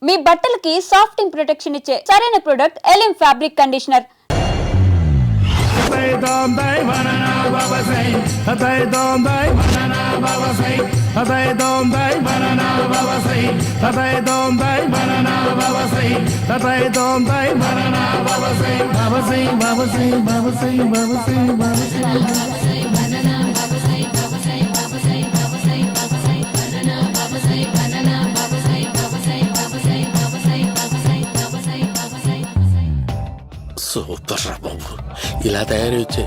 మీ బట్టలకి సాఫ్టింగ్ ప్రొటెక్షన్ ఇచ్చే సరైన ప్రొడక్ట్ ఎలిమ్ ఫ్యాబ్రిక్ కండిషనర్. సూపర్ రా బాబు, ఇలా తయారు వచ్చే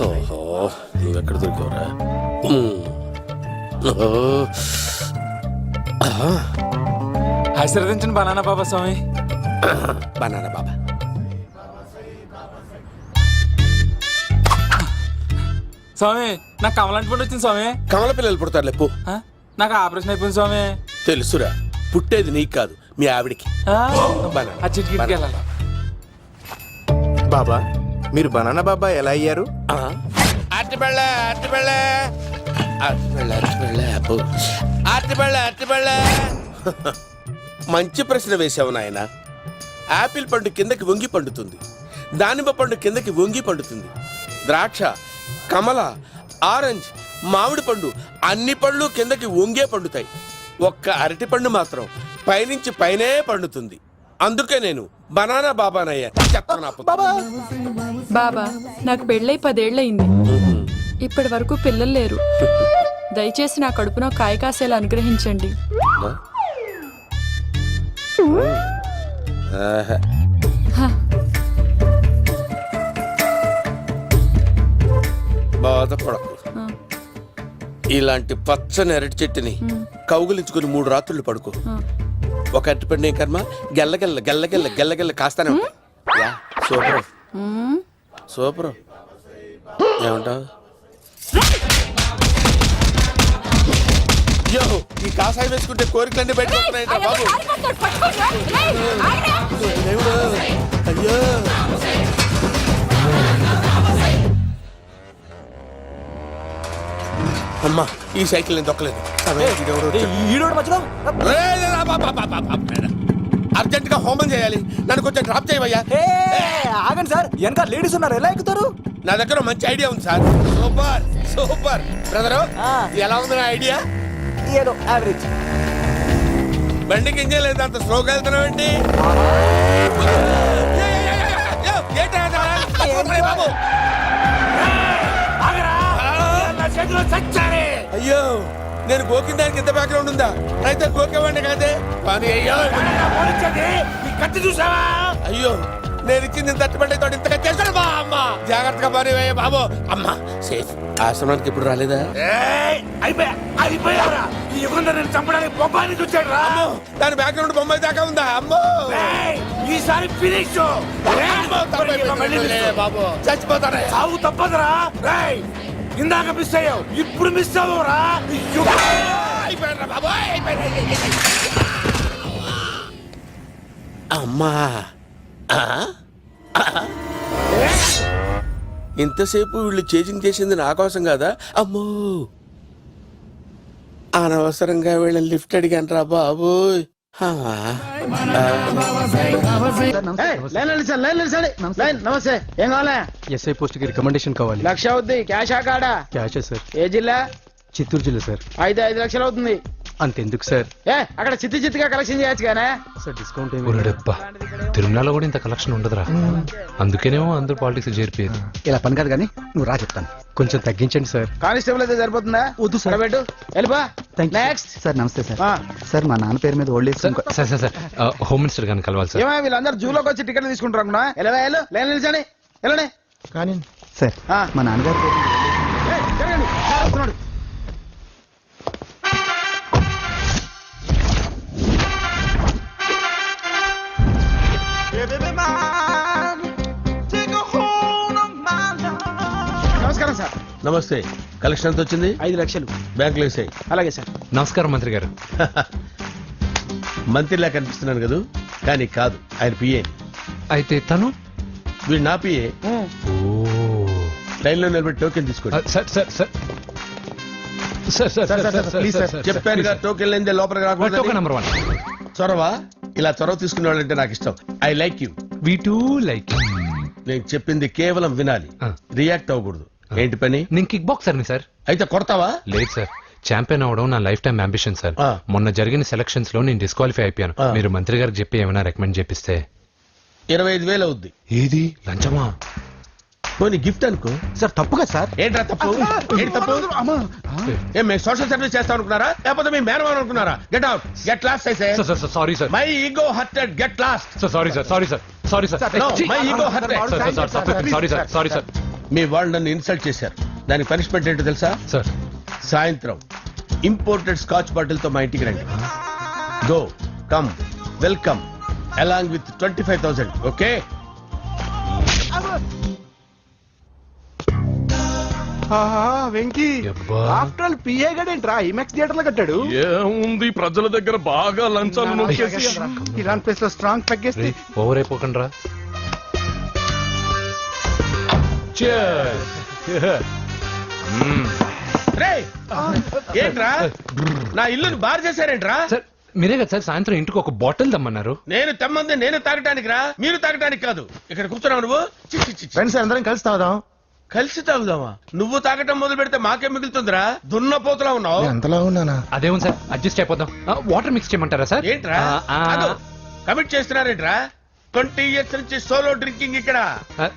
ఓహో, నువ్వెక్కడ దొరికావురా? ఆశీర్వదించండి బనానా బాబా స్వామి. బనానా బాబా స్వామి, నాకు కమలాంటి పండు వచ్చింది స్వామి. కమల పిల్లలు పుడతారు లేపు. నాకు ఆపరేషన్ అయిపోయింది స్వామి. తెలుసురా, పుట్టేది నీకు కాదు మీ ఆవిడికి. ఆ చిటికిటికి వెళ్ళాలి. బాబా, మీరు బనానా బాబా ఎలా అయ్యారు? మంచి ప్రశ్న వేసావు నాయన. ఆపిల్ పండు కిందకి వంగి పండుతుంది, దానిమ్మ పండు కిందకి వంగి పండుతుంది, ద్రాక్ష, కమల, ఆరెంజ్, మామిడి పండు అన్ని పళ్ళు కిందకి వంగే పండుతాయి. ఒక్క అరటి పండు మాత్రం పైనుంచి పైనే పండుతుంది. అందుకే నేను బనానా బాబానయ్యా. బాబా, నాకు పెళ్ళై 10 ఏళ్ళయింది. ఇప్పటి వరకు పిల్లలు లేరు. దయచేసి నా కడుపున కాయ కాసేలా అనుగ్రహించండి. బాధపడకు. ఇలాంటి పచ్చని అరటి చెట్టుని కౌగులించుకుని 3 రాత్రులు పడుకో. ఒక అరటి పండు ఏం కర్మ, గెల్లగెల్ల గెల్లగెల్ల గెల్లగెల్ల కాస్తానే ఉంటాయి. Super super. ఏమంటావు? అయ్యో, ఈ కాసాయి వేసుకుంటే కోరికలన్నీ బయటకు వస్తున్నాయంట బాబు. దేవుడు, అయ్యో. అమ్మా, ఈ సైకిల్ నేను దొక్కలేదు. అర్జెంట్ గా హోమం చేయాలి, నన్ను కొంచెం డ్రాప్ చేయవయ్యా. ఆగండి సార్, వెనక లేడీస్ ఉన్నారు, ఎలా ఎక్కుతారు? నా దగ్గర మంచి ఐడియా ఉంది సార్. Super super. బ్రదరు, ఎలా ఉంది నా ఐడియా? ఏదో యావరేజ్. బండికి ఇంజన్ లేదు, అంత స్లోగా వెళ్తున్నావు ఏంటి? బాబు అయ్యో, నేను గోకిన దానికి ఇంత బ్యాక్గ్రౌండ్ ఉందా? అయితే గోకేవాడిని కాదే. కానీ అయ్యో, కత్తి చూసావా? అయ్యో, నేను ఇచ్చింది తట్టుబడి తోటి ఇంతగా చేశాడు బా. అమ్మ, జాగ్రత్తగా పని వేయ బాబు. అమ్మ సేఫ్. ఆశ్రమానికి ఇప్పుడు రాలేదా? దాని బ్యాక్గ్రౌండ్ బొమ్మాయి దాకా ఉందా? అమ్మో, ఈసారి ఫినిష్ బాబు, చచ్చిపోతారా? సాగు తప్పదురా. ఇందాక మిస్ అయ్యావు, ఇప్పుడు మిస్ అవ్వరా. అమ్మా, ఇంతసేపు వీళ్ళు చేజింగ్ చేసింది నా కోసం కాదా? అమ్మో, అనవసరంగా వీళ్ళని లిఫ్ట్ అడిగాను రా బాబు. నమస్తే, ఏం కావాలా? ఎస్ఐ పోస్ట్ కి రికమెండేషన్ కావాలి. 1,00,000 అవుద్ది. క్యాషా కాడా? క్యాషే సార్. ఏ జిల్లా? చిత్తూరు జిల్లా సార్. అయితే 5 లక్షలు అవుతుంది. అంతెందుకు సార్? అక్కడ చిత్తుగా కలెక్షన్ చేయొచ్చు కానీ సార్, డిస్కౌంట్ తిరుమలలో కూడా ఇంత కలెక్షన్ ఉండదురా. అందుకేనేమో అందరూ పాలిటిక్స్ చేరిపోయారు. ఇలా పని కాదు కానీ నువ్వు రా చెప్తాను. కొంచెం తగ్గించండి సార్. కానిస్టేబుల్ అయితే సరిపోతుందా? వద్దు సార్, పెట్టు వెళ్ళిపో. Next sir. నమస్తే సార్. సార్, మా నాన్న పేరు మీద old age. Sir sir sir, home minister గారిని కలవాలి సార్. ఏమో వీళ్ళందరూ జూలోకి వచ్చి టికెట్ తీసుకుంటారు అనుకున్నా. లైన్ నిలిచండి, వెళ్ళండి. కానీ సార్, మా నాన్నగారు పేరు జరగండి, సార్ వస్తున్నాడు. నమస్కారం సార్. నమస్తే. కలెక్షన్ ఎంత వచ్చింది? 5 లక్షలు. బ్యాంకులో వేసాయి. అలాగే సార్. నమస్కారం మంత్రి గారు. మంత్రిలా కనిపిస్తున్నాను కదా, కానీ కాదు, ఆయన పిఏ. అయితే తను వీడు నా పిఏ. లైన్ లో నిలబెట్టి టోకెన్ తీసుకోండి. Sir sir sir sir sir sir sir please, sir. చెప్పానుగా టోకెన్ లేనిదే లోపలికి టోకెన్ రాకూడదు. నెంబర్ 1 చొరవ ఇలా చొరవ తీసుకునే వాళ్ళంటే నాకు ఇష్టం. I like you. We two like నేను చెప్పింది కేవలం వినాలి, రియాక్ట్ అవ్వకూడదు. ఏంటి పని? నేను కిక్ బాక్సర్ని సార్. అయితే కొడతావా? లేదు సార్, ఛాంపియన్ అవడం నా లైఫ్ టైం అంబిషన్ సార్. ఆ. మొన్న జరిగిన సెలక్షన్స్ లో నేను డిస్క్వాలిఫై అయిపోయాను. ఆ. మీరు మంత్రి గారికి చెప్పి ఏమైనా రికమెండ్ చేపిస్తే. 25,000 అవుద్ది. ఏది లంచమా? పోనీ గిఫ్ట్ అనుకో. సార్ తప్పుగా సార్. ఏంట్రా తప్పు? ఏంటి తప్పు? ఏం మేము సోషల్ సర్వీస్ చేస్తాం అనుకున్నారా, లేకపోతే మీ మేనమాన్ అనుకున్నారా? Get out, get lost. అయితే sir sir sir sorry sir. My ego hurted, get lost. Sir sorry sir, sorry sir, sorry sir. No, my ego hurt. Sorry sir, sorry sir. మీ వాళ్ళు నన్ను ఇన్సల్ట్ చేశారు. దానికి పనిష్మెంట్ ఏంటో తెలుసా? Sir సాయంత్రం imported scotch bottle తో మా ఇంటికి రండి. Go come welcome along with 25,000. Okay? Venky యబ్బా. ఆఫ్టర్ ఆల్ పిఏ గడేంట్రా ఇమెక్స్ థియేటర్ లో కట్టాడు. ఏముంది, ప్రజల దగ్గర బాగా లంచాలు నొక్కేసి ఇలాంటి ప్లేస్ లో స్ట్రాంగ్ తగ్గేస్తే ఓవర్ అయిపోకండి రా. రేయ్, ఏంట్రా నా ఇల్లుని బార్ చేశారేంట్రా? సార్ మీరే కదా సార్ సాయంత్రం ఇంటికి ఒక బాటిల్ దమ్మన్నారు. నేను తెమ్మంది నేను తాగటానికి రా, మీరు తాగటానికి కాదు. ఇక్కడ కూర్చున్నావు నువ్వు. చి, చి, చి, చి. ఫ్రెండ్స్ అందరం కలిసి తాగుదాం. కలిసి తాగుదామా? నువ్వు తాగటం మొదలు పెడితే మాకేం మిగులుతుందిరా? దున్నపోతులా ఉన్నావు. ఎంతలా ఉన్నానా? అదేమో సార్ అడ్జస్ట్ అయిపోదాం. వాటర్ మిక్స్ చేయమంటారా సార్? ఏంట్రా కమిట్ చేస్తున్నారేంట్రా? 20 years నుంచి సోలో డ్రింకింగ్ ఇక్కడ.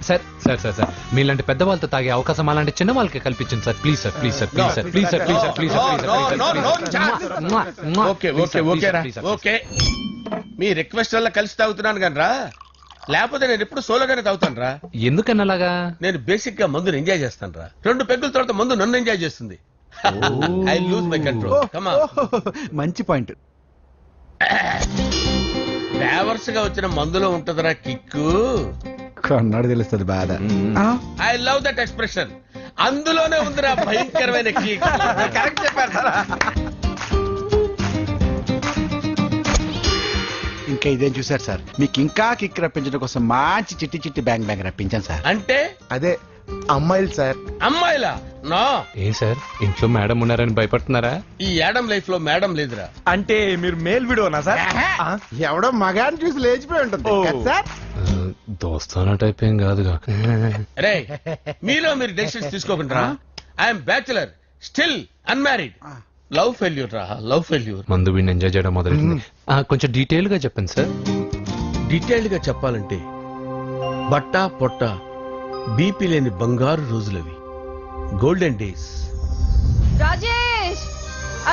సార్ సార్ సార్ సార్ మీలాంటి పెద్ద వాళ్ళతో తాగే అవకాశం అలాంటి చిన్న వాళ్ళకి కల్పించండి sir. Please sir, please sir, please sir, please sir, please sir, please sir. Okay okay okay రా, ఓకే. మీ రిక్వెస్ట్ వల్ల కలిసి తాగుతున్నాను కానీ రా, లేకపోతే నేను ఎప్పుడు సోలోగానే తాగుతాను రా. ఎందుకని అలాగా? నేను బేసిక్ గా మందుని ఎంజాయ్ చేస్తాను రా. 2 పెగ్గుల తర్వాత మందు నన్ను ఎంజాయ్ చేస్తుంది. I lose my control. Come on. మంచి పాయింట్. ఫ్లేవర్స్ గా వచ్చిన మందులో ఉంటదిరా కిక్కు. కన్నాడు తెలుస్తుంది బాధ. I love that expression. అందులోనే ఉందిరా భయంకరమైన కిక్. కరెక్ట్ చెప్పారు సార్. ఇంకా ఇదేం చూసారు సార్, మీకు ఇంకా కిక్ రప్పించడం కోసం మంచి చిట్టి చిట్టి బ్యాంగ్ బ్యాంగ్ రప్పించాను సార్. అంటే అదే అమ్మాయిలు సార్. అమ్మాయిలా? నో. ఏం సార్ ఇంట్లో మేడం ఉన్నారని భయపడుతున్నారా? ఈ యాడమ్ లైఫ్ లో మేడం లేదురా. అంటే మీరు మేల్ వీడియోనా సార్? ఎవడో మగాన్ని చూసి లేచిపోయి ఉంటుంది కదా సార్. దోస్తానా టైప్ ఏం కాదుగా. రే, మీలో మీరు డెసిషన్స్ తీసుకోకుండా. I'm bachelor, still unmarried. Love failure రా, లవ్ ఫెయిల్యూర్. మందు వీడిని ఎంజాయ్ చేయడం మొదలైంది. కొంచెం డీటెయిల్ గా చెప్పండి సార్. డీటెయిల్డ్ గా చెప్పాలంటే బట్టా పొట్ట బీపీ లేని బంగారు రోజులవి, golden days. Rajesh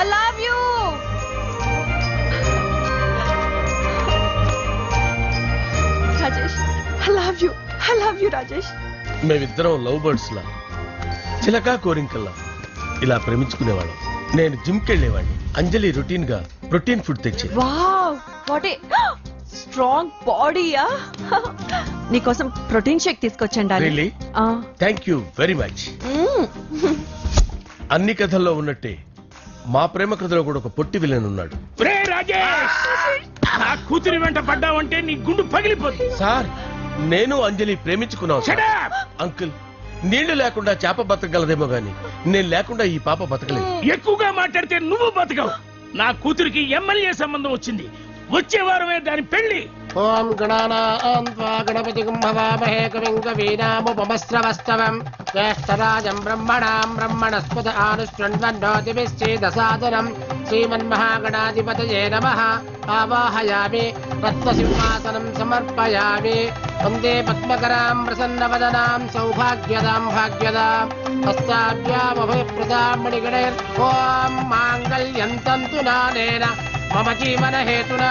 I love you. Rajesh I love you, I love you Rajesh. మేమిద్దరం లవ్ బర్డ్స్ లా, చిలకా కోరింకల్లా ఇలా ప్రేమించుకునేవాళ్ళం. నేను జిమ్ కెళ్ళేవాడిని. అంజలి రొటీన్ గా ప్రోటీన్ ఫుడ్ తెచ్చి. వావ్ వాట్ ఏ స్ట్రాంగ్ బాడీయా. నీకోసం ప్రోటీన్ షేక్ తీసుకొచ్చండి. Really? Thank you very much. అన్ని కథల్లో ఉన్నట్టే మా ప్రేమ కథలో కూడా ఒక పొట్టి విలన్ ఉన్నాడు. రే రాజేష్, నా కూతురి వెంట పడ్డావంటే నీ గుండు పగిలిపోతుంది. సార్, నేను అంజలి ప్రేమించుకున్నాను సార్. Shut up! అంకుల్, నీళ్లు లేకుండా చేప బతకగలదేమో గాని నేను లేకుండా ఈ పాప బతకలేదు. ఎక్కువగా మాట్లాడితే నువ్వు బతకవు. నా కూతురికి ఎమ్మెల్యే సంబంధం వచ్చింది. వచ్చే వారమే దాని పెళ్లి. ఓం గణానాం త్వా గణపతిం భవామహే కవిం కవీనాముపమస్రవస్తవం జ్యేష్ఠరాజం బ్రహ్మణాం బ్రహ్మణస్పద ఆనుష్ఠ్వన్నోతిభిశ్చేదసాదనం శ్రీమన్మహాగణాధిపతయే నమః. ఆవాహయామి రత్నసింహాసనం సమర్పయామి. వందే పద్మకరాం ప్రసన్నవదనాం సౌభాగ్యదాం భాగ్యదాం హస్తాభ్యామభయప్రదాం మణిగణైర్. ఓం మాంగళ్యం తంతు నానేన మమ జీవన హేతునా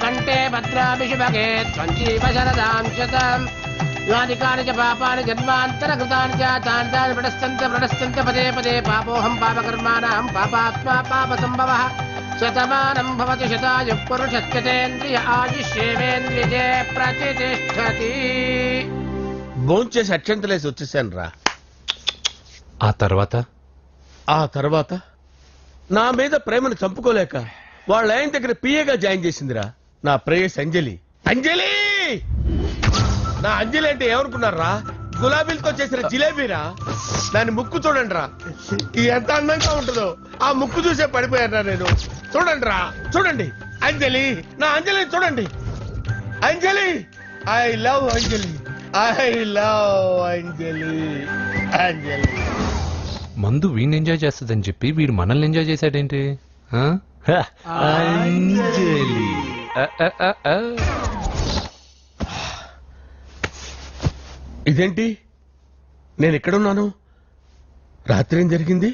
కంటే భద్రామి శుభగే త్వం జీవ శరదాం శతం. యాని కాని చ పాపాని జన్మాంతర కృతాని చ తాని తాని ప్రణశ్యంత పదే పదే పాపోహం పాపకర్మాణం పాపాత్మా పాప సంభవః. శతమానం భవతి శతాయుః పురుషస్యతేంద్రియ ఆయుష్యేవేంద్రియే ప్రతిష్ఠతి. భోంచేసి అక్షంతలేసి వచ్చేసాను రా. ఆ తర్వాత ఆ తర్వాత నా మీద ప్రేమను చంపుకోలేక వాళ్ళ ఆయన దగ్గర పిఏగా జాయిన్ చేసిందిరా నా ప్రేయస్ అంజలి. అంజలి! నా అంజలి అంటే ఏమనుకున్నారా? గులాబీలతో చేసిన జిలేబీరా. దాని ముక్కు చూడండి రా, ఎంత అందంగా ఉంటుందో. ఆ ముక్కు చూసే పడిపోయారా నేను. చూడండి రా, చూడండి. అంజలి, నా అంజలి చూడండి. Anjali, I love Anjali, I love Anjali. Anjali మందు వీడిని ఎంజాయ్ చేస్తుందని చెప్పి వీడు మనల్ని ఎంజాయ్ చేశాడేంటి? ఆ? హ, అంజలి. ఇదేంటి, నేను ఎక్కడున్నాను? రాత్రి ఏం జరిగింది?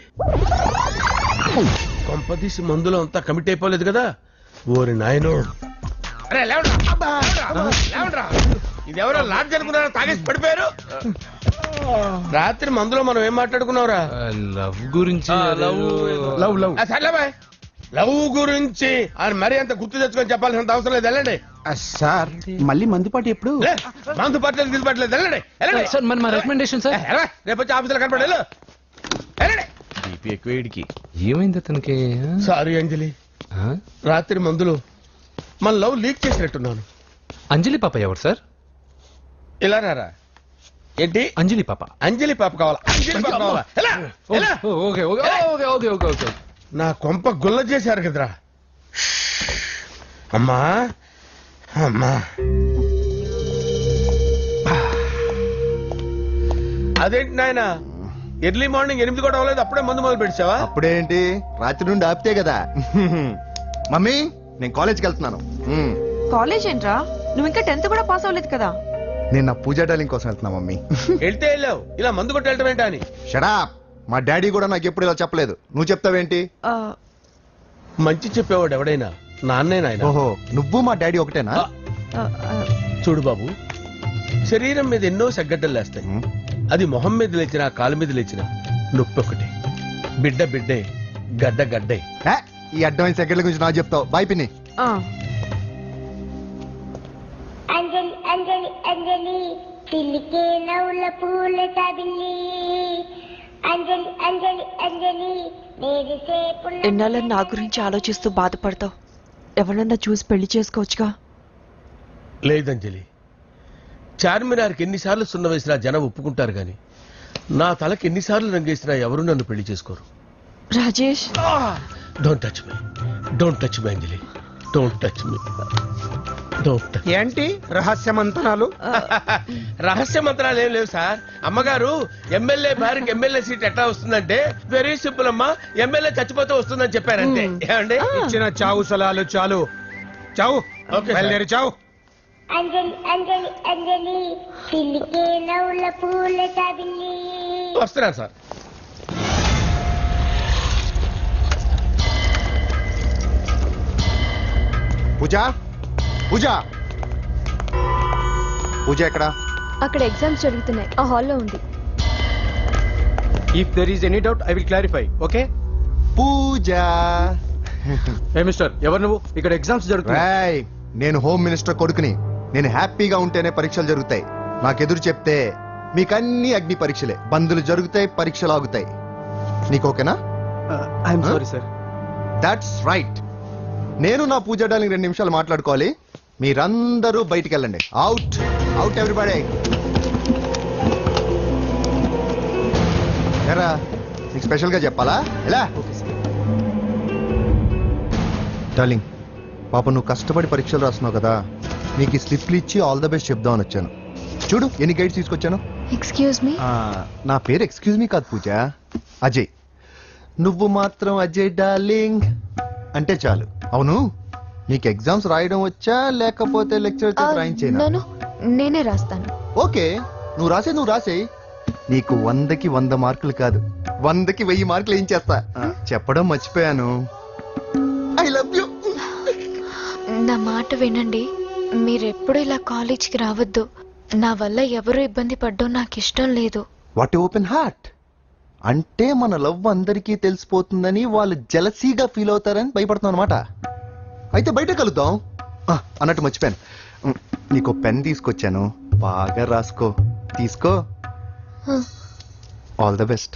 కొంపదీసి మందులో అంతా కమిట్ అయిపోలేదు కదా? ఓరి నాయనో. అరే లేవండ్రా, లేవండ్రా. ఇదెవరో లాడ్జ్ అనుకున్నారా? తాగేసి పడిపోయారు. రాత్రి మందులో మనం ఏం మాట్లాడుకున్నావురా? లవ్ గురించి. లవ్ లవ్ సర్లే బాయ్, లవ్ గురించి అని మరీ అంత గుర్తు తెచ్చుకొని చెప్పాల్సినంత అవసరం లేదు. వెళ్ళండి. సార్ మళ్ళీ మందుపాటి ఎప్పుడు? లే, మందు పట్టలేదు, గిల్లు పట్టలేదు. వెళ్ళండి, వెళ్ళండి. సార్ మరి మా రికమెండేషన్ సార్. రేపు వచ్చి ఆఫీసులో కనపడి వెళ్ళు. వెళ్ళండి. బీపీ ఎక్కువ వీడికి. ఏమైంది అతనికి? సారీ అంజలి, రాత్రి మందులో మన లవ్ లీక్ చేసినట్టున్నాను. అంజలి పాప ఎవరు సార్? ఇలా రారా. ఏంటి? అంజలి పాప. అంజలి పాప కావాలా? అంజలి పాప కావాలా? ఎలా? ఎలా? Okay okay okay okay okay okay. నా కొంప గుల్ల చేశారు కదరా. అమ్మా అమ్మా, అదేంటి నాయన, ఎర్లీ మార్నింగ్ 8 కూడా అవ్వలేదు, అప్పుడే మందు మొదలు పెడిచావా? అప్పుడేంటి, రాత్రి నుండి ఆపితే కదా. మమ్మీ నేను కాలేజ్కి వెళ్తున్నాను. కాలేజ్ ఏంట్రా, నువ్వు ఇంకా 10th కూడా పాస్ అవ్వలేదు కదా. నేను నా పూజా డాలింగ్ కోసం వెళ్తున్నా మమ్మీ. వెళ్తే వెళ్ళావు, ఇలా మందు కొట్టి వెళ్ళటం ఏంటా అని. షడా, మా డాడీ కూడా నాకు ఎప్పుడు ఇలా చెప్పలేదు. నువ్వు చెప్తావేంటి? మంచి చెప్పేవాడు ఎవడైనా నాన్నే నాయన. ఓహో, నువ్వు మా డాడీ ఒకటేనా? చూడు బాబు, శరీరం మీద ఎన్నో సగ్గడ్డలు లేస్తాయి. అది మొహం మీద లేచినా కాలు మీద లేచినా నొప్పి ఒకటి. బిడ్డ బిడ్డే, గడ్డ గడ్డే. ఈ అడ్వాన్స్ సెకండ్ల గురించి నాకు చెప్తావు. బాయ్ పిన్ని. అంజలి అంజలి అంజలి పిల్లికే నవ్వుల పూల తబిల్లి. అంజలి అంజలి అంజలి ఎన్నాళ్ళని నా గురించి ఆలోచిస్తూ బాధపడతావు? ఎవరన్నా చూసి పెళ్లి చేసుకోవచ్చుగా. లేదంజలి, చార్మినార్కి ఎన్నిసార్లు సున్న వేసినా జనం ఒప్పుకుంటారు గాని నా తలకి ఎన్నిసార్లు రంగేసినా ఎవరు నన్ను పెళ్లి చేసుకోరు. Rajesh, don't touch me, don't touch me Anjali, don't touch me, don't touch. ఏంటి రహస్య మంతనాలు? రహస్య మంత్రాలు ఏం లేవు సార్. అమ్మగారు ఎమ్మెల్యే భార్యకి ఎమ్మెల్యే సీట్ ఎట్లా వస్తుందంటే వెరీ సింపుల్ అమ్మా, ఎమ్మెల్యే చచ్చిపోతే వస్తుందని చెప్పారంటే. ఏమండి, ఇచ్చిన చావు సలాలు చాలు. చావు, ఓకే సార్. బయలుదేరి చావు. అంజలి అంజలి అంజలి పిల్లికే నవ్వుల పూల తబిల్లి. వస్తున్నాను సార్. పూజ, పూజ, పూజ ఎక్కడా? అక్కడ ఎగ్జామ్స్ జరుగుతున్నాయి, ఆ హాల్లో ఉంది. If there is any doubt I will clarify. Okay Pooja. ఏ మిస్టర్, ఎవరు నువ్వు? ఇక్కడ ఎగ్జామ్స్ జరుగుతున్నాయి. రాయ్, నేను హోమ్ మినిస్టర్ కొడుకుని. నేను హ్యాపీగా ఉంటేనే పరీక్షలు జరుగుతాయి. నాకెదురు చెప్తే మీకన్నీ అగ్ని పరీక్షలే. బందులు జరుగుతాయి, పరీక్షలు ఆగుతాయి. నీకు ఓకేనా? I'm sorry sir. That's right. నేను నా పూజ డార్లింగ్ 2 నిమిషాలు మాట్లాడుకోవాలి. మీరందరూ బయటికి వెళ్ళండి. Out, out everybody. ఎరా, నీకు స్పెషల్ గా చెప్పాలా? ఎలా డార్లింగ్, పాప నువ్వు కష్టపడి పరీక్షలు రాస్తున్నావు కదా, నీకు ఈ స్లిప్లు ఇచ్చి ఆల్ ద బెస్ట్ చెప్దామని వచ్చాను. చూడు ఎన్ని గైడ్స్ తీసుకొచ్చాను. Excuse me. నా పేరు ఎక్స్క్యూజ్ మీ కాదు పూజ, అజయ్. నువ్వు మాత్రం అజయ్ డార్లింగ్ అంటే చాలు. అవును, నీకు ఎగ్జామ్స్ రాయడం వచ్చా లేకపోతే లెక్చర్ రాయించేనా? నేనే రాస్తాను. ఓకే, నువ్వు రాసేయి. నీకు 100కి 100 మార్కులు కాదు, 100కి 1000 మార్కులు ఏం చేస్తా. చెప్పడం మర్చిపోయాను, ఐ లవ్ యూ. నా మాట వినండి, మీరెప్పుడు ఇలా కాలేజ్కి రావద్దు. నా వల్ల ఎవరు ఇబ్బంది పడ్డం నాకు ఇష్టం లేదు. వాట్ ఓపెన్ హార్ట్ అంటే మన లవ్ అందరికీ తెలిసిపోతుందని వాళ్ళు జలసీగా ఫీల్ అవుతారని భయపడుతున్నాం అనమాట. అయితే బయట కలుద్దాం. అన్నట్టు మర్చిపోయాను, నీకు పెన్ తీసుకొచ్చాను, బాగా రాసుకో. తీసుకో. All the best.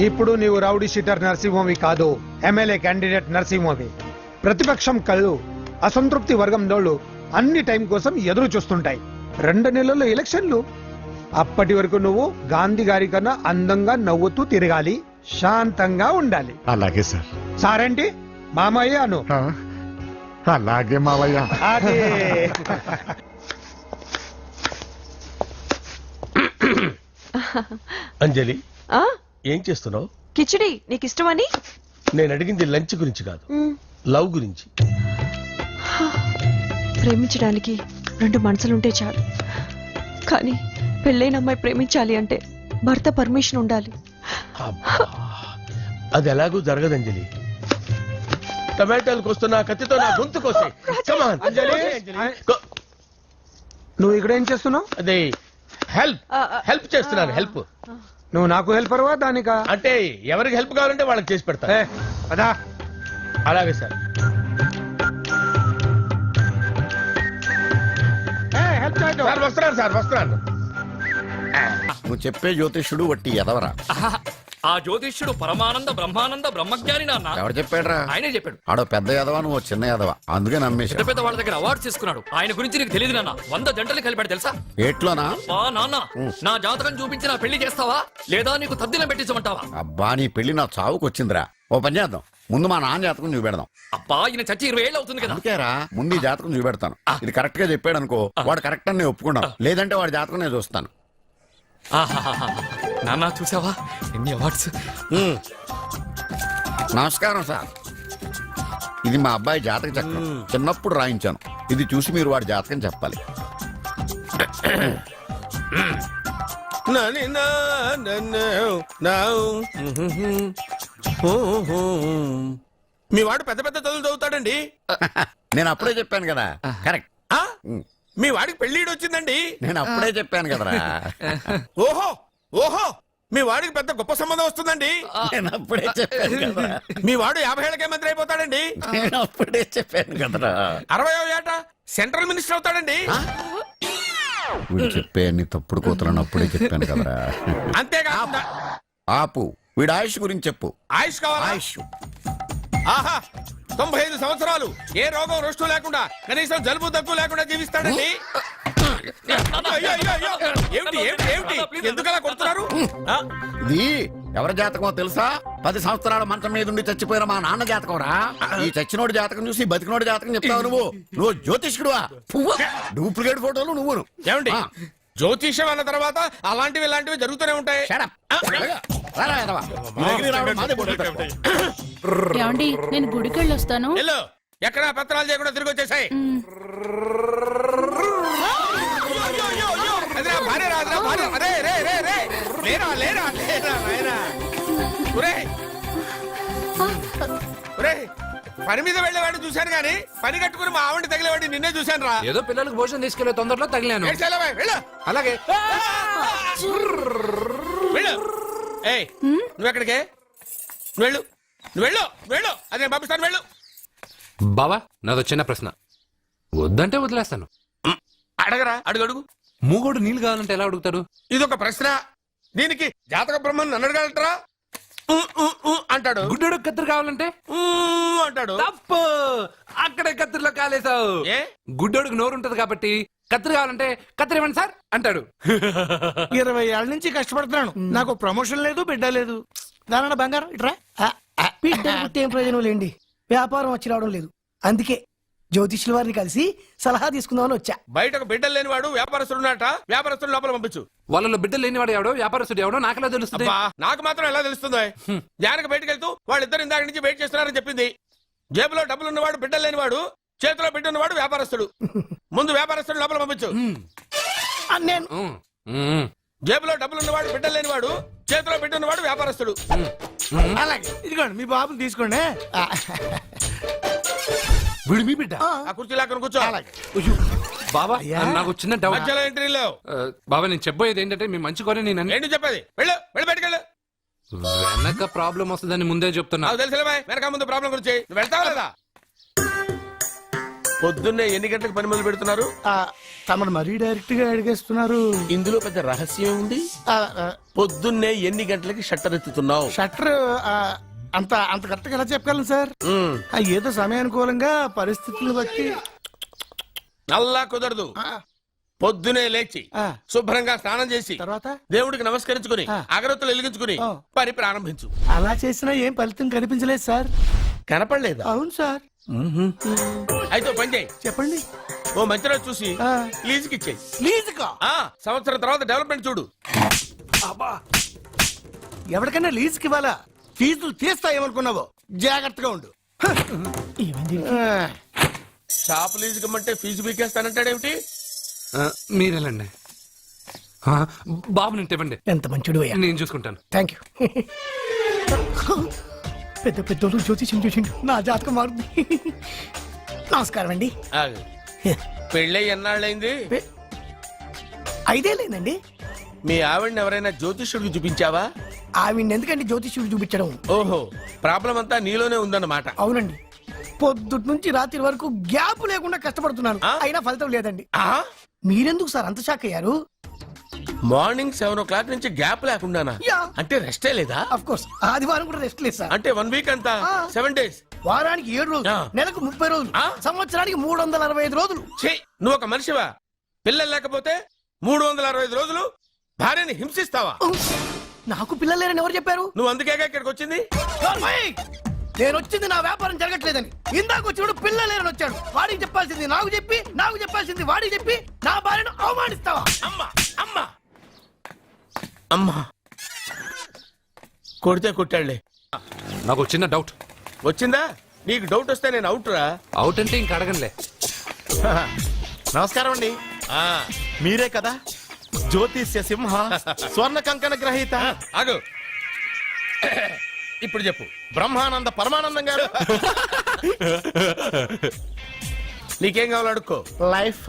ఇప్పుడు నీవు రౌడీ షీటర్ నరసింహవి కాదు, ఎమ్మెల్యే క్యాండిడేట్ నరసింహవి. ప్రతిపక్షం కళ్ళు, అసంతృప్తి వర్గం నోళ్ళు అన్ని టైం కోసం ఎదురు చూస్తుంటాయి. 2 నెలల్లో ఎలక్షన్లు. అప్పటి వరకు నువ్వు గాంధీ గారి కన్నా అందంగా నవ్వుతూ తిరగాలి, శాంతంగా ఉండాలి. అలాగే సార్. సారేంటి మామయ్య అను. అలాగే మావయ్య. అదే. అంజలి ఏం చేస్తున్నావు? కిచిడి నీకు ఇష్టమని. నేను అడిగింది లంచ్ గురించి కాదు, లవ్ గురించి. ప్రేమించడానికి 2 మనసులుంటే చాలు, కానీ పెళ్ళైన అమ్మాయి ప్రేమించాలి అంటే భర్త పర్మిషన్ ఉండాలి. అబ్బా, అది ఎలాగూ జరగదు అంజలి. టమాటాలకు వస్తున్న కత్తితో నా గొంతు కోసే. Come on, అంజలి. నువ్వు ఇక్కడ ఏం చేస్తున్నావు? అదే హెల్ప్ చేస్తున్నాను. హెల్ప్. నువ్వు నాకు హెల్పర్వా దానికా? అంటే ఎవరికి హెల్ప్ కావాలంటే వాళ్ళకి చేసి పెడతా. అదా అలాగే సార్. హెల్ప్ చేయడం. సార్ వస్తున్నాను, సార్ వస్తున్నాను. నువ్వు చెప్పే జ్యోతిష్యుడు వట్టి ఎదవరా? ఆ జ్యోతిష్యుడు పరమానంద బ్రహ్మానంద బ్రహ్మజ్ఞాని నాన్న. ఎవరు చెప్పాడురా? ఆయనే చెప్పాడు. ఆడో పెద్ద ఎదవా, నువ్వు చిన్న ఎదవా, అందుకే నమ్మేశా. పెద్ద పెద్ద వాళ్ళ దగ్గర అవార్డు తీసుకున్నాడు. ఆయన గురించి నీకు తెలియదు నాన్న. 100 జంటలు కలిపాడు తెలుసా? ఏట్లోనా? నాన్న, నా జాతకం చూపించి నా పెళ్లి చేస్తావా లేదా నీకు తద్దిలం పెట్టించమంటావా? అబ్బా, నీ పెళ్లి నా చావుకు వచ్చిందిరా. ఓ పని చేద్దాం, ముందు మా నాన్న జాతకం చూపెడదాం. అబ్బా, ఈయన చచ్చి 20 ఏళ్ళు అవుతుంది కదా. అందుకేరా ముందు ఈ జాతకం చూపెడతాను. ఇది కరెక్ట్ గా చెప్పాడు అనుకో, వాడు కరెక్ట్ అని నేను ఒప్పుకున్నాను. లేదంటే వాడి జాతకం నేను చూస్తాను. నాన్న చూసావా ఎన్ని అవార్డ్స్. నమస్కారం సార్. ఇది మా అబ్బాయి జాతక చక్రం, చిన్నప్పుడు రాయించాను. ఇది చూసి మీరు వాడి జాతకం చెప్పాలి. మీ వాడు పెద్ద పెద్ద చదువులు చదువుతాడండి. నేను అప్పుడే చెప్పాను కదా. కరెక్ట్. మీ వాడికి పెళ్లిడు వచ్చిందండి. నేను అప్పుడే చెప్పాను కదరా. ఓహో ఓహో, మీ వాడికి పెద్ద గొప్ప సంబంధం వస్తుందండి. నేను అప్పుడే చెప్పాను కదా. మీ వాడు 50 ఏళ్ళకే మంత్రి అయిపోతాడండి. నేను అప్పుడే చెప్పాను కదరా. 60వ ఏట సెంట్రల్ మినిస్టర్ అవుతాడండి. వీడు చెప్పే అన్ని తప్పుడు కూతురని అప్పుడే చెప్పాను కదరా. అంతేకాకుండా ఆపు, వీడి ఆయుష్ గురించి చెప్పు. ఆయుష్ కావాలా? ఆయుష్ ఆహా, 95 సంవత్సరాలు ఏ రోగం రుష్టు లేకుండా, కనీసం జలుబు దగ్గు లేకుండా జీవిస్తాడండి. అయ్యో, అయ్యో, అయ్యో. ఏమిటి ఏమిటి ఏమిటి, ఎందుకలా కొడుతున్నారు? ఇది ఎవరి జాతకమో తెలుసా? 10 సంవత్సరాల మంచం మీద ఉండి చచ్చిపోయిన మా నాన్న జాతకం రా. ఈ చచ్చినోడి జాతకం చూసి బతికినోడి జాతకం చెప్తావు నువ్వు జ్యోతిష్కుడువా? డూప్లికేట్ ఫోటోలు నువ్వును. ఏమండి, జ్యోతిష్యం అన్న తర్వాత అలాంటివి ఇలాంటివి జరుగుతూనే ఉంటాయి. ఏమండి, నేను గుడికి వెళ్ళొస్తాను. వెళ్ళు, ఎక్కడా పత్రాలు చేయకుండా తిరిగి వచ్చేసాయి. పని మీద వెళ్ళేవాడిని చూశాను గానీ పని కట్టుకుని మా ఆవిడ తగిలేవాడిని నిన్నే చూశాను రా. ఏదో పిల్లలకు భోజనం తీసుకెళ్లే తొందరలో తగిలాను. అలాగే వెళ్ళు. ఏయ్, నువ్వెక్కడికే? వెళ్ళు, వెళ్ళు, వెళ్ళు. అదే పంపిస్తాను, వెళ్ళు. బావా, నాదో చిన్న ప్రశ్న. వద్దంటే వదిలేస్తాను. అడగరా, అడుగు అడుగు. మూగోడు నీళ్ళు కావాలంటే ఎలా అడుగుతాడు? ఇదొక ప్రశ్న. దీనికి జాతక బ్రహ్మను నన్ను అడగలటరా? అంటాడు. గుడ్డోడు కత్తిరి కావాలంటే అంటాడు. తప్పు, అక్కడే కత్తిరిలో కాలేసావు. ఏ? గుడ్డోడుకు నోరు ఉంటది కాబట్టి కత్తిరి కావాలంటే కత్తిరి ఇవ్వండి సార్ అంటాడు. 20 ఏళ్ల నుంచి కష్టపడుతున్నాను, నాకు ప్రమోషన్ లేదు, బిడ్డ లేదు. దానన్న బంగారం ఇట్రా. బిడ్డ పుట్టి ఏం ప్రయోజనం లేండి, వ్యాపారం వచ్చి రావడం లేదు. అందుకే జ్యోతిష్యుల వారిని కలిసి సలహా తీసుకుందామని వచ్చా. బయటకు బిడ్డలు లేనివాడు వ్యాపారస్తుడు ఉన్నట. వ్యాపారస్తుడు లోపల పంపించు. వాళ్ళలో బిడ్డలు లేనివాడు ఎవడో వ్యాపారస్తుడు ఎవడో నాకెలా తెలుస్తుంది? నాకు మాత్రం ఎలా తెలుస్తుందో? జానకి బయటకు వెళ్తూ వాళ్ళిద్దరు ఇందాక నుంచి వెయిట్ చేస్తున్నారని చెప్పింది. జేబులో డబ్బులు ఉన్నవాడు బిడ్డలు లేనివాడు, చేతిలో బిడ్డ ఉన్నవాడు వ్యాపారస్తుడు. ముందు వ్యాపారస్తుడు లోపల పంపించు. నేను జేబులో డబ్బులు ఉన్నవాడు బిడ్డలు లేనివాడు, చేతిలో బిడ్డ ఉన్నవాడు వ్యాపారస్తుడు. అలాగే ఇదిగోండి, మీ బాబుని తీసుకోండి. వీడు మీ బిడ్డ? ఆ కుర్చీ లాక్కను కూర్చో. బాబా, నాకు చిన్న డౌట్. మధ్యలో ఎంట్రీ లేవు. బాబా, నేను చెప్పబోయేది ఏంటంటే మీ మంచి కోరే నేను ఏంటి చెప్పేది? వెళ్ళు, వెళ్ళి బయటకెళ్ళు. వెనక ప్రాబ్లం వస్తుందని ముందే చెప్తున్నా. నాకు తెలుసులే బాయ్, వెనక ముందు ప్రాబ్లం గురించి. నువ్వు వెళ్తావా లేదా? పొద్దున్నే ఎన్ని గంటలకు పని మొదలు పెడుతున్నారు? తమను మరీ డైరెక్ట్ గా అడిగేస్తున్నారు. ఇందులో పెద్ద రహస్యం ఉంది. పొద్దున్నే ఎన్ని గంటలకి షట్టర్ ఎత్తుతున్నావు? షట్టర్ అంత అంత కరెక్ట్ గా ఎలా చెప్పగలను సార్? ఏదో సమయానుకూలంగా పరిస్థితులను బట్టి. అల్లా కుదరదు. పొద్దునే లేచి శుభ్రంగా స్నానం చేసి తర్వాత దేవుడికి నమస్కరించుకుని అగరత్తులు వెలిగించుకుని పని ప్రారంభించు. అలా చేసినా ఏం ఫలితం కనిపించలేదు సార్. కనపడలేదా? అవును సార్. అయితే ఓ పని చేయి, చెప్పండి. ఓ మంచి రోజు చూసి లీజుకి ఇచ్చేయి. లీజుకా? సంవత్సరం తర్వాత డెవలప్మెంట్ చూడు. అబ్బా, ఎవరికైనా లీజుకి ఇవ్వాలా? ఫీజులు తీస్తాయేమనుకున్నావో, జాగ్రత్తగా ఉండు. షాప్ లీజుకి ఇమ్మంటే ఫీజు పీకేస్తానంటాడేమిటి? మీరెళ్ళండి. బాబు నేను ఇవ్వండి. ఎంత మంచిడు అయ్యా. నేను చూసుకుంటాను. Thank you. పెద్ద పెద్దోళ్ళు జ్యోతిష్యం చూసిండు, నా జాతకం మారుంది. నమస్కారం అండి. ఆగు. పెళ్ళై ఎన్నాళ్ళైంది? 5 ఏళ్ళైందండి. మీ ఆవిడని ఎవరైనా జ్యోతిష్యుడికి చూపించావా? ఆవిడ ఎందుకండి జ్యోతిష్యుడు చూపించడం? ఓహో, ప్రాబ్లం అంతా నీలోనే ఉందన్నమాట. అవునండి, పొద్దుటి నుంచి రాత్రి వరకు గ్యాప్ లేకుండా కష్టపడుతున్నాను, అయినా ఫలితం లేదండి. మీరెందుకు సార్ అంత షాక్ అయ్యారు? మార్నింగ్ 7 o'clock నుంచి గ్యాప్ లేకుండానా? అంటే రెస్టే లేదా? ఆఫ్ కోర్స్, ఆదివారం కూడా రెస్ట్ లేదు సార్. అంటే 1 week అంతా 7 days, వారానికి 7 రోజులు, నెలకు 30 రోజులు, సంవత్సరానికి 365 రోజులు. నువ్వు ఒక మనిషివా? పిల్లలు లేకపోతే 365 రోజులు భార్యని హింసిస్తావా? నాకు పిల్లలు లేరని ఎవరు చెప్పారు? నువ్వు అందుకేగా ఇక్కడికి వచ్చింది. నేను వచ్చింది నా వ్యాపారం జరగట్లేదని. ఇందాక వచ్చినప్పుడు పిల్లలు లేరని వచ్చాడు. వాడికి చెప్పాల్సింది నాకు చెప్పి, నాకు చెప్పాల్సింది వాడికి చెప్పి నా భార్యను అవమానిస్తావా? అమ్మా అమ్మా అమ్మా, కొడితే కొట్టాడులే. నాకు చిన్న డౌట్ వచ్చిందా? నీకు డౌట్ వస్తే నేను అవుట్ రా. అవుట్ అంటే ఇంక అడగనులే. నమస్కారం అండి. మీరే కదా జ్యోతిష్య సింహ స్వర్ణ కంకణ గ్రహీత? ఆగు, ఇప్పుడు చెప్పు. బ్రహ్మానంద పరమానందం గారు. నీకేం కావాలో అడుక్కో. లైఫ్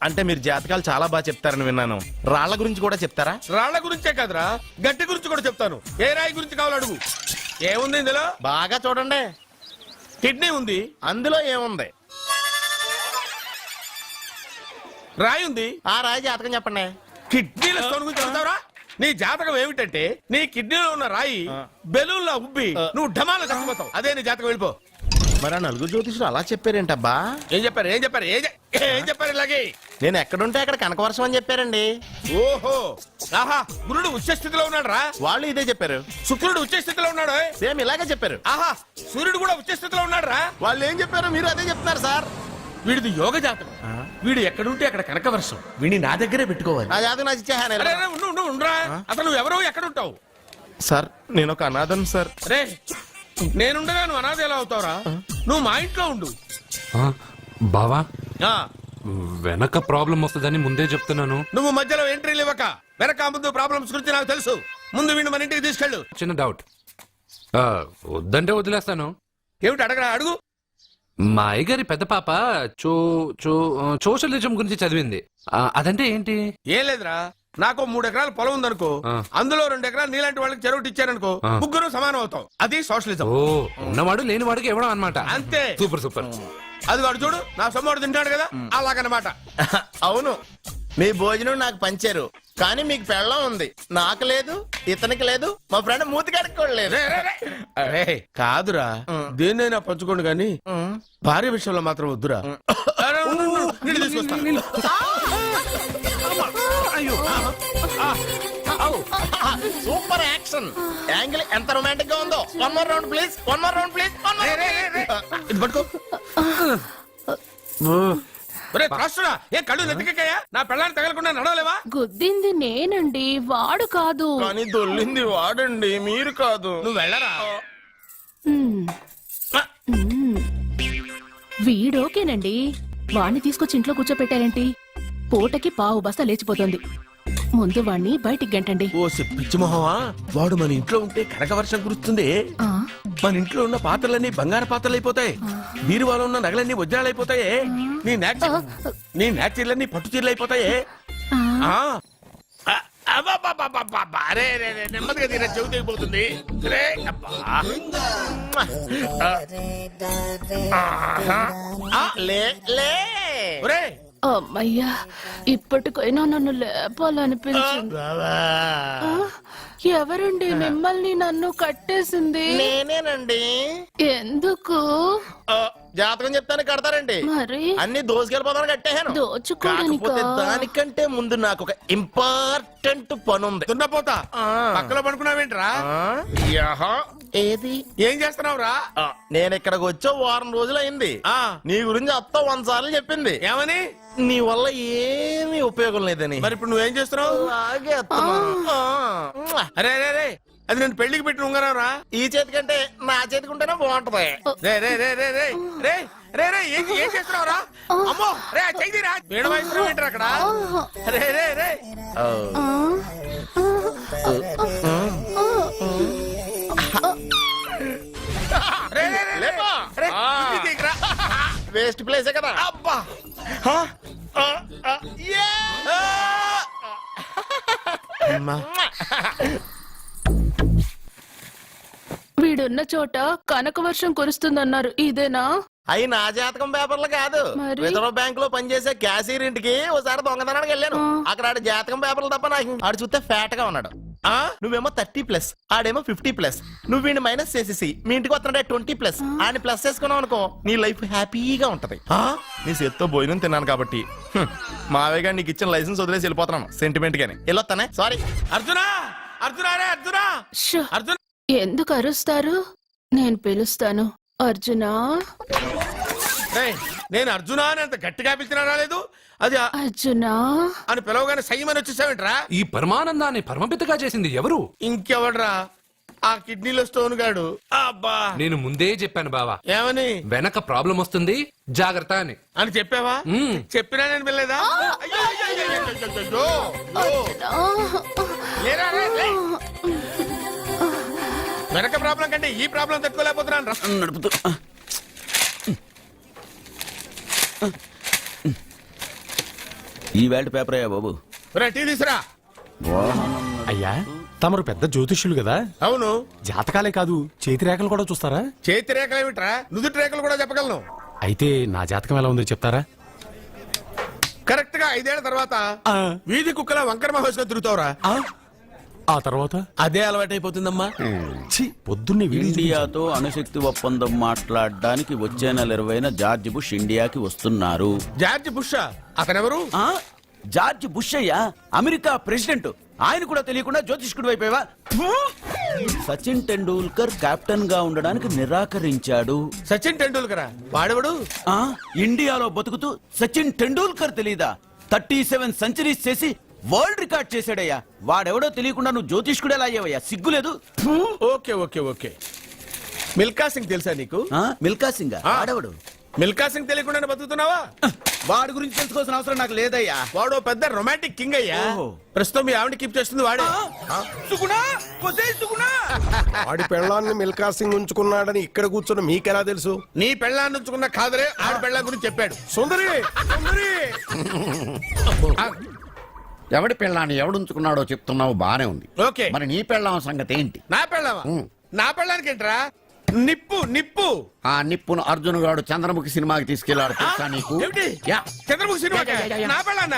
అంటే మీరు జాతకాలు చాలా బాగా చెప్తారని విన్నాను. రాళ్ల గురించి కూడా చెప్తారా? రాళ్ల గురించే కాదురా, గట్టి గురించి కూడా చెప్తాను. ఏ రాయి గురించి కావాలో అడుగు. ఏముంది ఇందులో? బాగా చూడండి. కిడ్నీ ఉంది. అందులో ఏముంది? రాయి ఉంది. ఆ రాయి జాతకం చెప్పండి. కిడ్నీల స్టోన్ గురించి చెప్తావురా? నీ జాతకం ఏమిటంటే నీ కిడ్నీలో ఉన్న రాయి బెలూన్లా ఉబ్బి నువ్వు ఢమాల చచ్చిపోతావు. అదే నీ జాతకం. వెళ్ళిపో. మరి ఆ నలుగురు జ్యోతిషులు అలా చెప్పారేంటబ్బా? ఏం చెప్పారు? ఏం చెప్పారు? ఏం చెప్పారు? ఇలాగే నేను ఎక్కడుంటే అక్కడ కనకవర్షం అని చెప్పారండి. ఓహో, ఆహా, గురుడు ఉచ్చ స్థితిలో ఉన్నాడు రా. వాళ్ళు ఇదే చెప్పారు. శుక్రుడు ఉచ్చ స్థితిలో ఉన్నాడు. సేమ్ ఇలాగే చెప్పారు. ఆహా, సూర్యుడు కూడా ఉచ్చ స్థితిలో ఉన్నాడు రా. వాళ్ళు ఏం చెప్పారు మీరు అదే చెప్తున్నారు సార్. వీడిది యోగ జాతకం. వీడు ఎక్కడుంటే అక్కడ కనకవర్షం. వీడిని నా దగ్గరే పెట్టుకోవాలి. ఆ జాతకం నాకు ఇచ్చేహాను. ఉండరా, అసలు నువ్వు ఎవరో ఎక్కడుంటావు? సార్ నేను ఒక అనాథను సార్. రే, నేనుండగా నువ్వు అనాథ ఎలా అవుతావురా? నువ్వు మా ఇంట్లో ఉండు. బావా, వెనక ప్రాబ్లం వస్తుందని ముందే చెప్తున్నాను. నువ్వు మధ్యలో ఎంట్రీలు ఇవ్వక. వెనక ముందు ప్రాబ్లమ్స్ గురించి నాకు తెలుసు. ముందు వీడిని మన ఇంటికి తీసుకెళ్ళు. చిన్న డౌట్. వద్దంటే వదిలేస్తాను. ఏమిటి అడగరా? అడుగు. మా అయ్యగారి పెద్ద పాప సోషలిజం గురించి చదివింది. అదంటే ఏంటి? ఏం లేదురా, నాకు 3 ఎకరాల పొలం ఉందనుకో, అందులో 2 ఎకరాలు నీలాంటి వాళ్ళకి చెరువు ఇచ్చారనుకో, ముగ్గురు సమానం అవుతాం. అది సోషలిజం. ఓ, ఉన్నవాడు లేనివాడికి ఇవ్వడం అన్నమాట. అంతే. Super super. అది వాడు చూడు, నా సొమ్మడు తింటాడు కదా, అలాగనమాట. అవును, మీ భోజనం నాకు పంచారు, కానీ మీకు పెళ్ళం ఉంది. నాకు లేదు, ఇతనికి లేదు, మా ఫ్రెండ్ మూతి కడుక్కోలేదు. కాదురా, దేన్నైనా పంచుకోండి కానీ భార్య విషయంలో మాత్రం వద్దురా. సూపర్ యాక్షన్ యాంగిల్ ఎంత రొమాంటిక్ గా ఉందో. 1 more round please. 1 more round please. ఇది పట్టుకో. ఏ కళ్ళు నెత్తికెక్కాయా? నా పెళ్ళాన్ని తగలకుండా నడవలేవా? గుద్దింది నేనండి, వాడు కాదు. కానీ దొల్లింది వాడండి, మీరు కాదు. నువ్వు వెళ్ళరా. వీడోకేనండి, వాణ్ణి తీసుకొచ్చి ఇంట్లో కూర్చోపెట్టారేంటి? పూటకి పావు బస్తా లేచిపోతుంది. ముందు వాణ్ణి బయటికి గంటండి. ఓ పిచ్చి మొహమా, వాడు మన ఇంట్లో ఉంటే కనక వర్షం కురుస్తుంది. మన ఇంట్లో ఉన్న పాత్రలన్నీ బంగారు పాత్రలు అయిపోతాయి. బీరువాలో ఉన్న నగలన్నీ వజ్రాలు అయిపోతాయి. నీ నాచీర్లన్నీ పట్టు చీరలు అయిపోతాయి. నెమ్మదిగా తీరా, చెవి తెగిపోతుంది. అమ్మయ్యా, ఇప్పటికైనా నన్ను లేపాలనిపించింది. ఎవరండి మిమ్మల్ని నన్ను కట్టేసింది? నేనేనండి. ఎందుకు? జాతకం చెప్తాను కడతారండి. మరి అన్ని దోసుకెళ్ళిపోతాను కట్టేహాను. దోచుకోవడానికా? కాకపోతే దానికంటే ముందు నాకు ఒక ఇంపార్టెంట్ పని ఉంది. దున్నపోతా పక్కలో పడుకున్నావేంట్రా? ఏది? ఏం చేస్తున్నావురా? నేను ఇక్కడికి వచ్చే వారం రోజులు అయింది. నీ గురించి అత్త 100 సార్లు చెప్పింది. ఏమని? నీ వల్ల ఏమీ ఉపయోగం లేదని. మరి ఇప్పుడు నువ్వేం చేస్తున్నావు? అలాగే అత్తమా. అరే అరే అరే, అది నేను పెళ్లికి పెట్టిన ఉంగరం రా. ఈ చేతి కంటే నా చేతికి ఉంటేనే బాగుంటది. రే రే రే రే రే రే రే రే ఏం చేస్తున్నావు రా? అమ్మో రే చెయ్యిరా. వీణ వాయిస్తున్నావు ఏంట్రా అక్కడ? రే రే రే రే రే రే లేపా. రే, ఇది తీయకురా. వేస్ట్ ప్లేసే కదా. అబ్బా వీడున్న చోట కనక వర్షం కురుస్తుందన్నారు, ఇదేనా? అయి నా జాతకం పేపర్లు కాదు. మరి? రిజర్వ్ బ్యాంక్ లో పనిచేసే క్యాషియర్ ఇంటికి ఒకసారి దొంగతనానికి వెళ్ళాను. అక్కడ ఆడ జాతకం పేపర్లు తప్ప నాకు ఆడు చూస్తే ఫ్యాట్ గా ఉన్నాడు. నువ్వేమో 30+, ఆడేమో 50+. నువ్వు వీడిని మైనస్ చేసేసి మీ ఇంటికి వస్తున్నాడే 20+. ఆడిని ప్లస్ చేసుకున్నావు అనుకో, నీ లైఫ్ హ్యాపీగా ఉంటది. నీ చేత్తో భోజనం తిన్నాను కాబట్టి మావేగా నీకు ఇచ్చిన లైసెన్స్ వదిలేసి వెళ్ళిపోతున్నాను సెంటిమెంట్ గాని. వెళ్ళొస్తానే. సారీ. అర్జునా అర్జునా రే అర్జునా షో! అర్జున్ ఎందుకు అరుస్తారు? నేను పిలుస్తాను. అర్జునా, నేను అర్జునా అని అంత గట్టిగా పిలిచినా రాలేదు. అది అర్జునా అని పిలవగానే సైమని వచ్చేసావేంట్రా? ఈ పరమానందాన్ని పరమపితగా చేసింది ఎవరు? ఇంకెవడ్రా? ఆ కిడ్నీలో స్టోన్ గాడు. అబ్బా, నేను ముందే చెప్పాను బావా, ఏమని? వెనక ప్రాబ్లం వస్తుంది, జాగ్రత్త అని. అని చెప్పావా? చెప్పినా నేను వెళ్ళలేదా? అయ్యో, అయ్యో, అయ్యో, అయ్యో, అయ్యో, అయ్యో. లేరా, రే, లే. వెనక ప్రాబ్లం కంటే ఈ ప్రాబ్లం తట్టుకోలేకపోతున్నాను రా. నడుపుతూ ఈ వేల్ట్ పేపర్ అయ్యా బాబు. టీ తీసురా. అయ్యా, తమరు పెద్ద జ్యోతిష్యులు కదా? అవును. జాతకాలే కాదు, చేతి రేఖలు కూడా చూస్తారా? చేతి రేఖలు ఏమిట్రా? నుదుటి రేఖలు కూడా చెప్పగలను. అయితే నా జాతకం ఎలా ఉందో చెప్తారా? కరెక్ట్ గా 5 ఏళ్ల తర్వాత వీధి కుక్కల వంకర మహోత్సవం తిరుగుతావురా. ఆ తర్వాత అదే అలవాటైపోతుందమ్మా. పొద్దున్నే ఇండియాతో అణుశక్తి ఒప్పందం మాట్లాడడానికి వచ్చే నెల 20న జార్జ్ బుష్ ఇండియాకి వస్తున్నారు. జార్జ్ బుష్ అతనెవరు? జార్జ్ బుష్ అయ్యా, అమెరికా ప్రెసిడెంట్. ఆయన కూడా తెలియకుండా జ్యోతిష్కుడు వైపోయావా? సచిన్ టెండూల్కర్ కెప్టెన్ గా ఉండడానికి నిరాకరించాడు. సచిన్ టెండూల్కర్ వాడెవడు? ఇండియాలో బతుకుతూ సచిన్ టెండూల్కర్ తెలీదా? 37 సెంచరీస్ చేసి వరల్డ్ రికార్డ్ చేశాడయ్యా. వాడెవడో తెలియకుండా నువ్వు జ్యోతిష్కుడు ఎలా అయ్యావయ్యా? సిగ్గులేదు. Okay okay okay. Milkha Singh తెలుసా నీకు? మిల్కా సింగ్ వాడెవడు? మిల్కా సింగ్ తెలియకుండా బతుకుతున్నావా? వాడి గురించి తెలుసుకోవాల్సిన అవసరం నాకు లేదయ్యా. వాడు పెద్ద రొమాంటిక్ కింగ్ అయ్యా. ప్రస్తుతం మీ ఆవిడ కీప్ చేస్తుంది వాడే. వాడి పెళ్ళాన్ని మిల్కా సింగ్ ఉంచుకున్నాడని ఇక్కడ కూర్చున్న మీకెలా తెలుసు? నీ పెళ్ళాన్ని ఉంచుకున్న కాదరే ఆడి పెళ్ళాం గురించి చెప్పాడు. సుందరి సుందరి. ఎవడి పెళ్ళాన్ని ఎవడుంచుకున్నాడో చెప్తున్నావు, బానే ఉంది. ఓకే, మరి నీ పెళ్ళాం సంగతి ఏంటి? నా పెళ్ళామా? నా పెళ్ళానికి ఏంట్రా? నిప్పు నిప్పు. ఆ నిప్పును అర్జున్ గాడు చంద్రముఖి సినిమాకి తీసుకెళ్లాడు తెలుసా నీకు? చంద్రముఖి సినిమా నా పెళ్ళాన్నా?